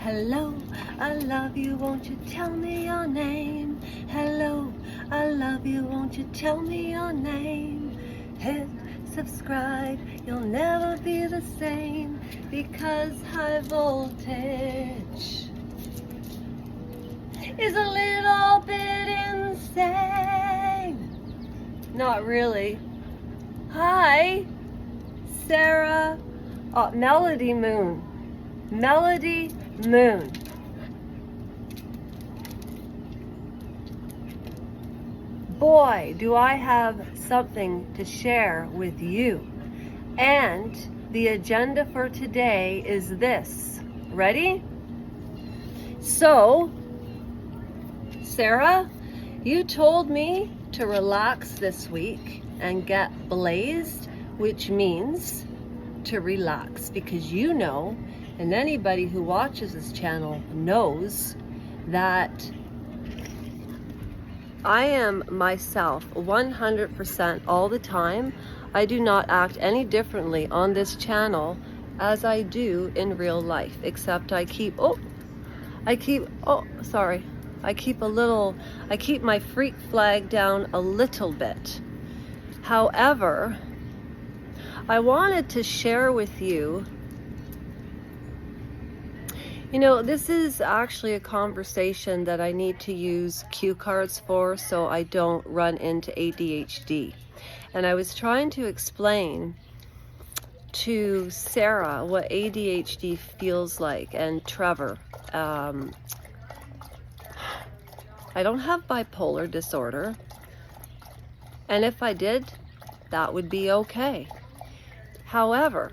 Hello, I love you, won't you tell me your name? Hello, I love you, won't you tell me your name? Hit subscribe, you'll never be the same, because high voltage is a little bit insane. Not really. Hi, Sarah. Melody Moon. Melody Moon. Boy, do I have something to share with you. And the agenda for today is this. Ready? So, Sarah, you told me to relax this week and get blazed, which means to relax, because you know, and anybody who watches this channel knows, that I am myself 100% all the time. I do not act any differently on this channel as I do in real life, except I keep my freak flag down a little bit. However, I wanted to share with you, this is actually a conversation that I need to use cue cards for so I don't run into ADHD. And I was trying to explain to Sarah what ADHD feels like, and Trevor. I don't have bipolar disorder, and if I did, that would be okay. However,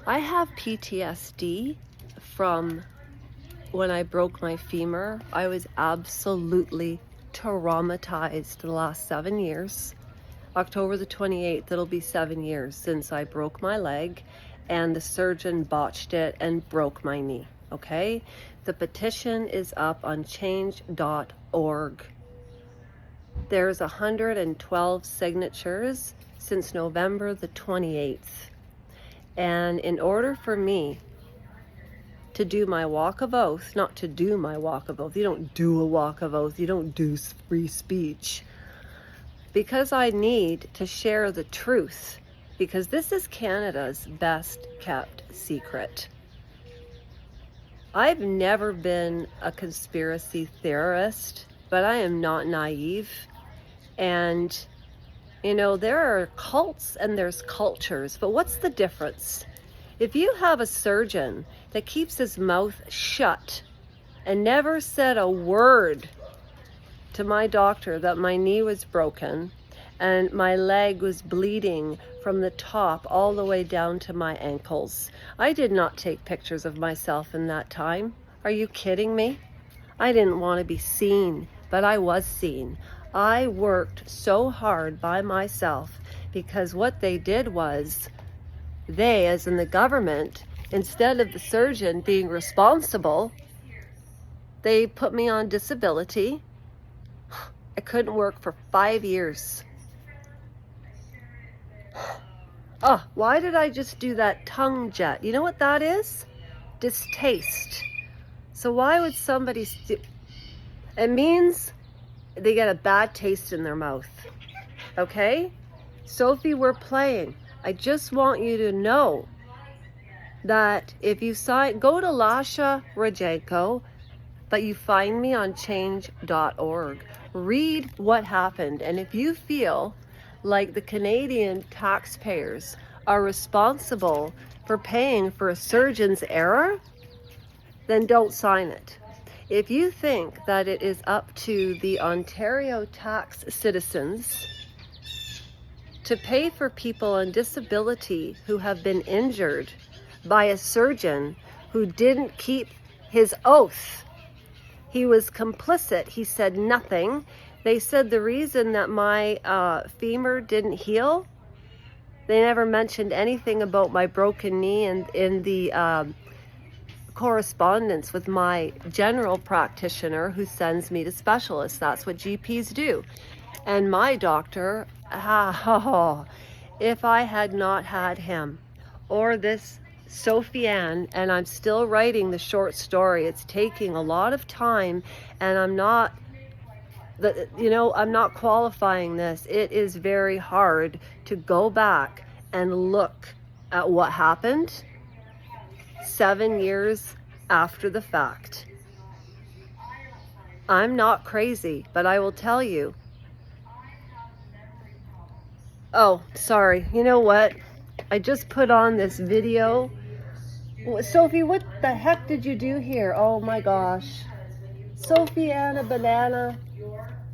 I have PTSD from when I broke my femur. I was absolutely traumatized the last 7 years. October the 28th, it'll be 7 years since I broke my leg and the surgeon botched it and broke my knee, okay? The petition is up on change.org. There's 112 signatures since November the 28th. And in order for me to do my walk of oath, not to do my walk of oath, you don't do a walk of oath, you don't do free speech, because I need to share the truth, because this is Canada's best kept secret. I've never been a conspiracy theorist, but I am not naive. And there are cults and there's cultures, but what's the difference? If you have a surgeon that keeps his mouth shut and never said a word to my doctor that my knee was broken and my leg was bleeding from the top all the way down to my ankles, I did not take pictures of myself in that time. Are you kidding me? I didn't want to be seen, but I was seen. I worked so hard by myself, because what they did was, they, as in the government, instead of the surgeon being responsible, they put me on disability. I couldn't work for 5 years. Oh, why did I just do that tongue jet? You know what that is? Distaste. So why would somebody it means they get a bad taste in their mouth. Okay? Sophie, we're playing. I just want you to know that if you go to Lasha Rajenko, but you find me on change.org. Read what happened. And if you feel like the Canadian taxpayers are responsible for paying for a surgeon's error, then don't sign it. If you think that it is up to the Ontario tax citizens to pay for people on disability who have been injured by a surgeon who didn't keep his oath, he was complicit, he said nothing. They said the reason that my femur didn't heal, they never mentioned anything about my broken knee in the correspondence with my general practitioner who sends me to specialists. That's what GPs do. And my doctor, if I had not had him or this Sophie Ann, and I'm still writing the short story, it's taking a lot of time, and I'm not qualifying this. It is very hard to go back and look at what happened 7 years after the fact. I'm not crazy, but I will tell you. Oh, sorry. You know what? I just put on this video. Sophie, what the heck did you do here? Oh my gosh. Sophie Anna Banana.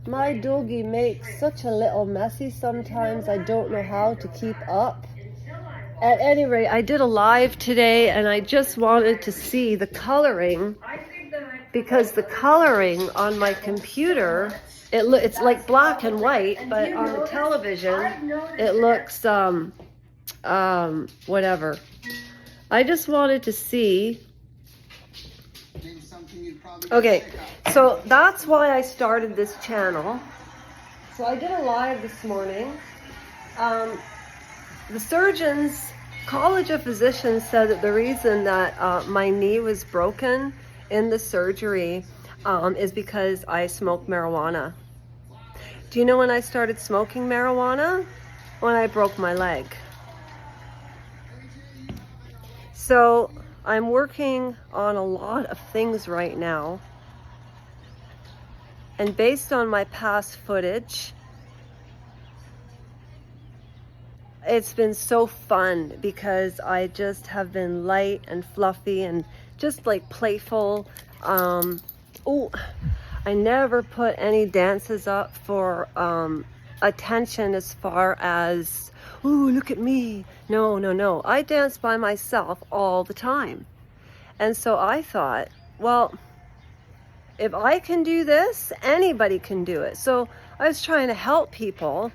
My doggy makes such a little messy sometimes. I don't know how to keep up. At any rate, I did a live today, and I just wanted to see the coloring, because the coloring on my computer, it's like black and white, but on the television it looks whatever. I just wanted to see. Okay, so that's why I started this channel. So I did a live this morning. The surgeons, College of Physicians, said that the reason that my knee was broken in the surgery is because I smoke marijuana. Do you know when I started smoking marijuana? When I broke my leg. So I'm working on a lot of things right now. And based on my past footage, it's been so fun because I just have been light and fluffy and just like playful. Oh, I never put any dances up for attention as far as, ooh, look at me. No. I dance by myself all the time. And so I thought, well, if I can do this, anybody can do it. So I was trying to help people.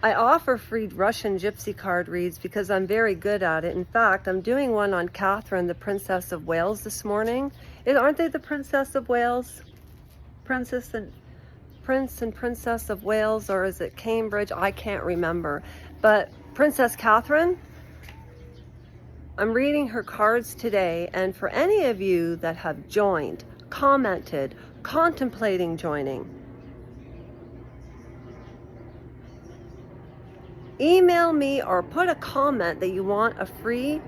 I offer free Russian gypsy card reads because I'm very good at it. In fact, I'm doing one on Catherine, the Princess of Wales, this morning. Aren't they the Princess of Wales? Prince and Princess of Wales, or is it Cambridge? I can't remember. But Princess Catherine, I'm reading her cards today, and for any of you that have joined, commented, contemplating joining, email me or put a comment that you want a free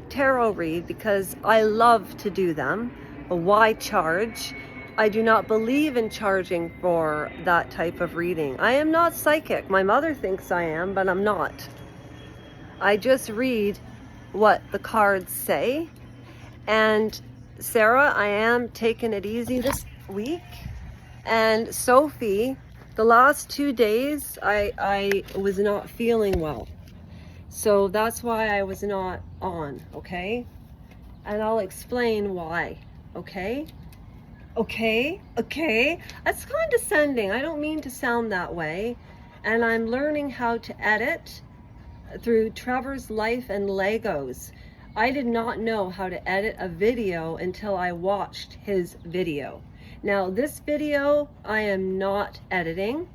tarot read, because I love to do them. Why charge? I do not believe in charging for that type of reading. I am not psychic. My mother thinks I am, but I'm not. I just read what the cards say. And Sarah, I am taking it easy this week. And Sophie, the last 2 days, I was not feeling well. So that's why I was not on, okay? And I'll explain why, okay? Okay? That's condescending. I don't mean to sound that way. And I'm learning how to edit through Trevor's Life and Legos. I did not know how to edit a video until I watched his video. Now, this video I am not editing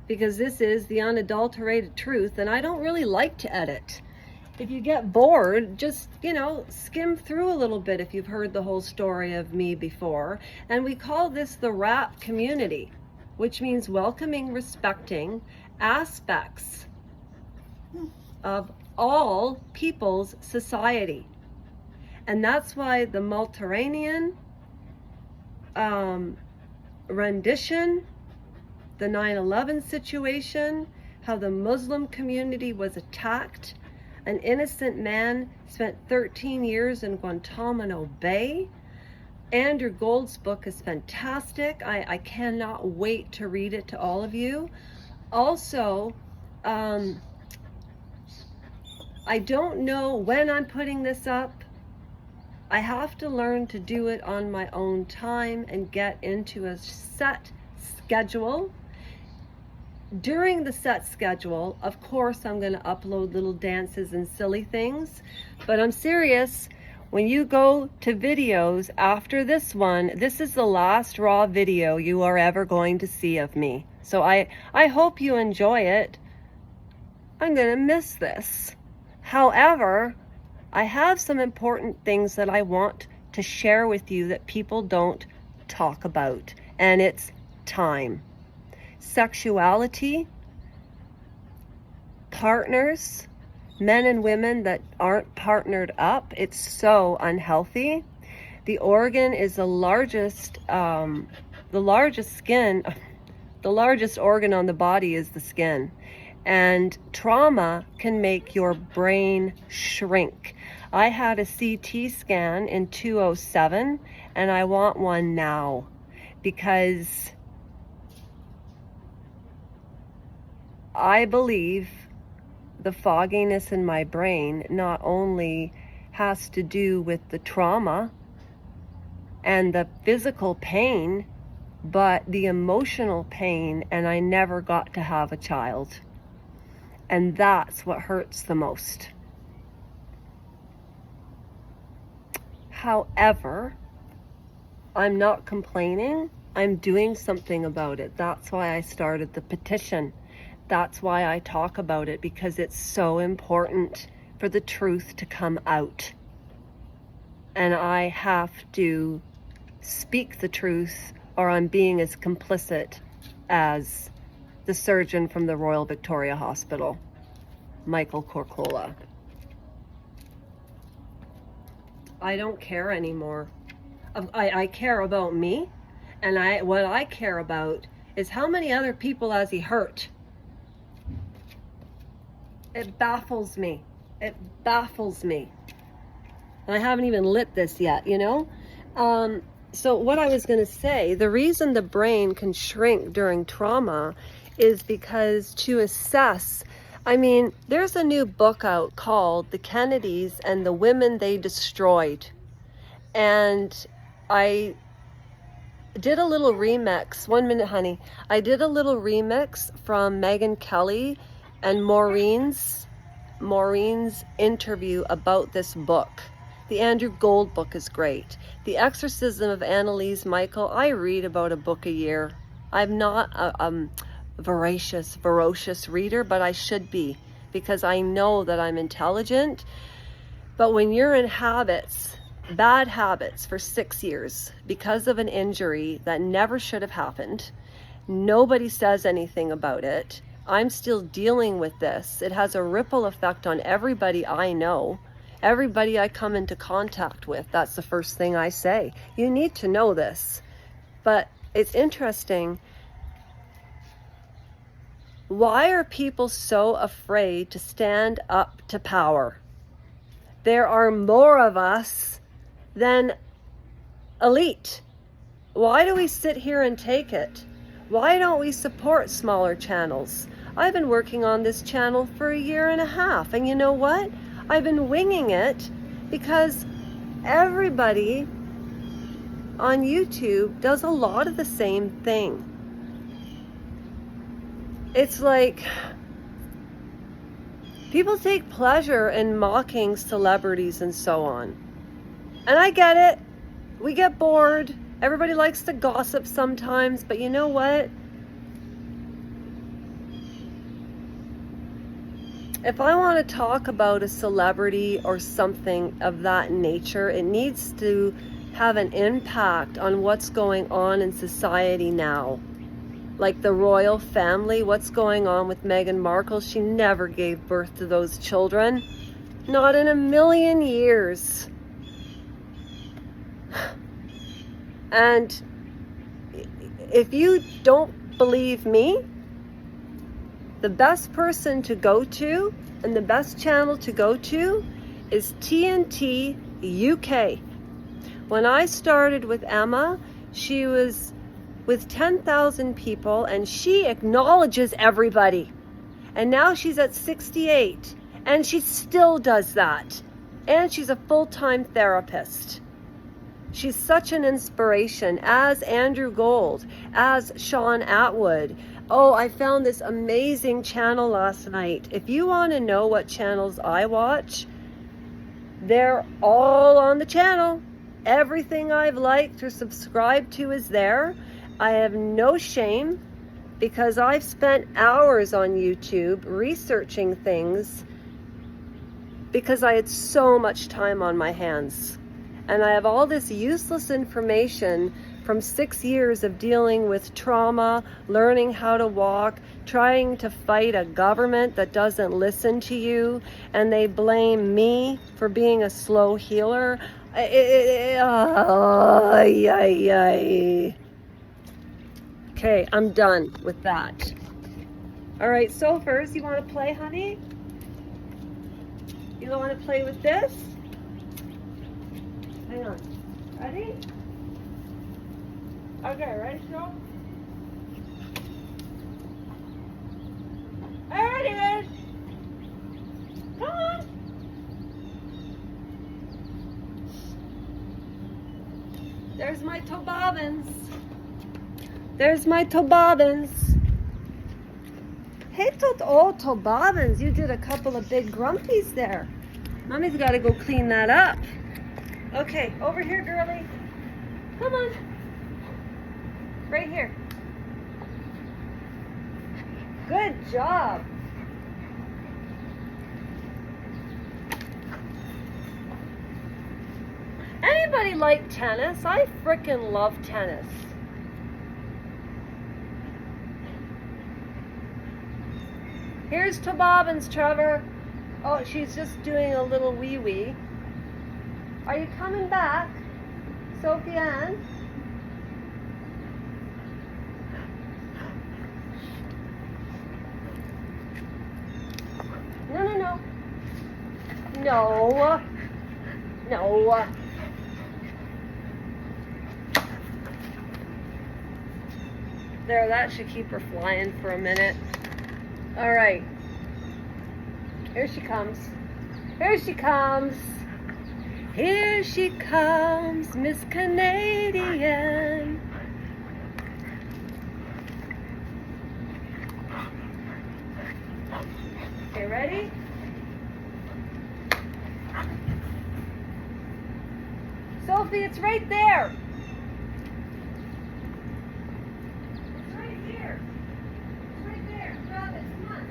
because this is the unadulterated truth, and I don't really like to edit. If you get bored, just, skim through a little bit if you've heard the whole story of me before. And we call this the WRAAPS community, which means welcoming, respecting aspects of all people's society. And that's why the Mediterranean rendition, the 9/11 situation, how the Muslim community was attacked. An innocent man spent 13 years in Guantanamo Bay. Andrew Gold's book is fantastic. I cannot wait to read it to all of you. Also, I don't know when I'm putting this up. I have to learn to do it on my own time and get into a set schedule. During the set schedule, of course, I'm going to upload little dances and silly things, but I'm serious. when you go to videos after this one, this is the last raw video you are ever going to see of me. So I hope you enjoy it. I'm going to miss this. However, I have some important things that I want to share with you that people don't talk about, and it's time. Sexuality, partners, men and women that aren't partnered up, it's so unhealthy. The organ is the largest skin, the largest organ on the body is the skin. And trauma can make your brain shrink. I had a CT scan in 2007, and I want one now, because I believe the fogginess in my brain not only has to do with the trauma and the physical pain, but the emotional pain, and I never got to have a child. And that's what hurts the most. However, I'm not complaining. I'm doing something about it. That's why I started the petition. That's why I talk about it, because it's so important for the truth to come out. And I have to speak the truth, or I'm being as complicit as the surgeon from the Royal Victoria Hospital, Michael Corcola. I don't care anymore. I care about me, and what I care about is how many other people has he hurt. It baffles me. It baffles me. And I haven't even lit this yet, you know? So what I was going to say, the reason the brain can shrink during trauma is because to assess, I mean, there's a new book out called The Kennedys and the Women They Destroyed. And I did a little remix, 1 minute, honey. I did a little remix from Megyn Kelly and Maureen's interview about this book. The Andrew Gold book is great. The Exorcism of Annalise Michael, I read about a book a year. I'm not a ferocious reader, but I should be, because I know that I'm intelligent. But when you're in bad habits for 6 years because of an injury that never should have happened, nobody says anything about it. I'm still dealing with this. It has a ripple effect on everybody I know. Everybody I come into contact with, that's the first thing I say. You need to know this. But it's interesting. Why are people so afraid to stand up to power? There are more of us than elite. Why do we sit here and take it? Why don't we support smaller channels? I've been working on this channel for 1.5 years, and you know what? I've been winging it because everybody on YouTube does a lot of the same thing. It's like people take pleasure in mocking celebrities and so on. And I get it. We get bored. Everybody likes to gossip sometimes, but you know what? If I want to talk about a celebrity or something of that nature, it needs to have an impact on what's going on in society now. Like the royal family, what's going on with Meghan Markle? She never gave birth to those children. Not in 1,000,000 years. And if you don't believe me, the best person to go to and the best channel to go to is TNT UK. When I started with Emma, she was with 10,000 people and she acknowledges everybody. And now she's at 68 and she still does that. And she's a full-time therapist. She's such an inspiration, as Andrew Gold, as Sean Atwood. Oh, I found this amazing channel last night. If you want to know what channels I watch, They're all on the channel. Everything I've liked or subscribed to is there. I have no shame because I've spent hours on YouTube researching things because I had so much time on my hands. And I have all this useless information from 6 years of dealing with trauma, learning how to walk, trying to fight a government that doesn't listen to you, and they blame me for being a slow healer. Okay, I'm done with that. All right, so first, you want to play, honey? You don't want to play with this? Hang on. Ready? Okay, ready, show? There it is! Come on! There's my toboggans. There's my toboggans. Hey, toboggans, you did a couple of big grumpies there. Mommy's got to go clean that up. Okay, over here, girlie. Come on. Right here. Good job. Anybody like tennis? I frickin' love tennis. Here's toboggans, Trevor. Oh, she's just doing a little wee-wee. Are you coming back, Sophie Ann? No. No. No. There, that should keep her flying for a minute. All right. Here she comes. Here she comes. Here she comes, Miss Canadian. Okay, ready? Sophie, it's right there. It's right here. It's right there. Grab it. Come on.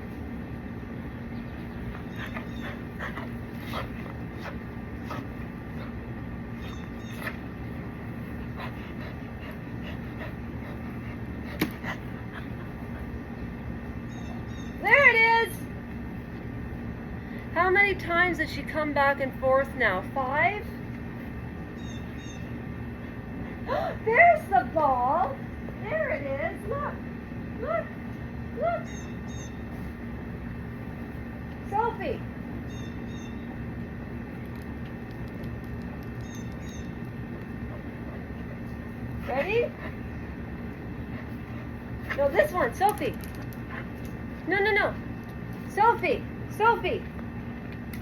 There it is. How many times did she come back and forth now? 5? There's the ball. There it is. Look. Look. Look. Sophie. Ready? No, this one, Sophie. No. Sophie. Sophie.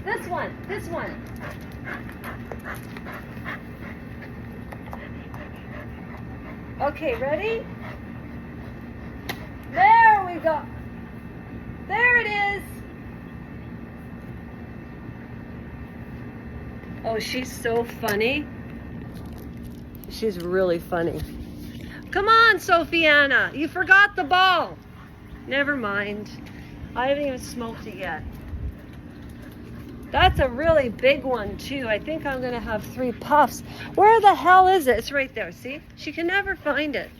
This one. This one. Okay, ready? There we go. There it is. Oh, she's so funny. She's really funny. Come on, Sophiana. You forgot the ball. Never mind. I haven't even smoked it yet. That's a really big one, too. I think I'm going to have 3 puffs. Where the hell is it? It's right there, see? She can never find it.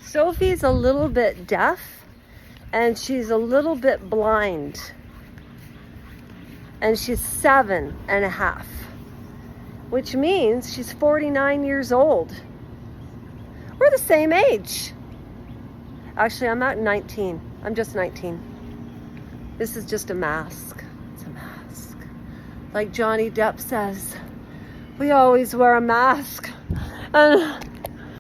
Sophie's a little bit deaf, and she's a little bit blind. And she's 7.5, which means she's 49 years old. We're the same age. Actually, I'm not 19. I'm just 19. This is just a mask. It's a mask. Like Johnny Depp says, we always wear a mask. And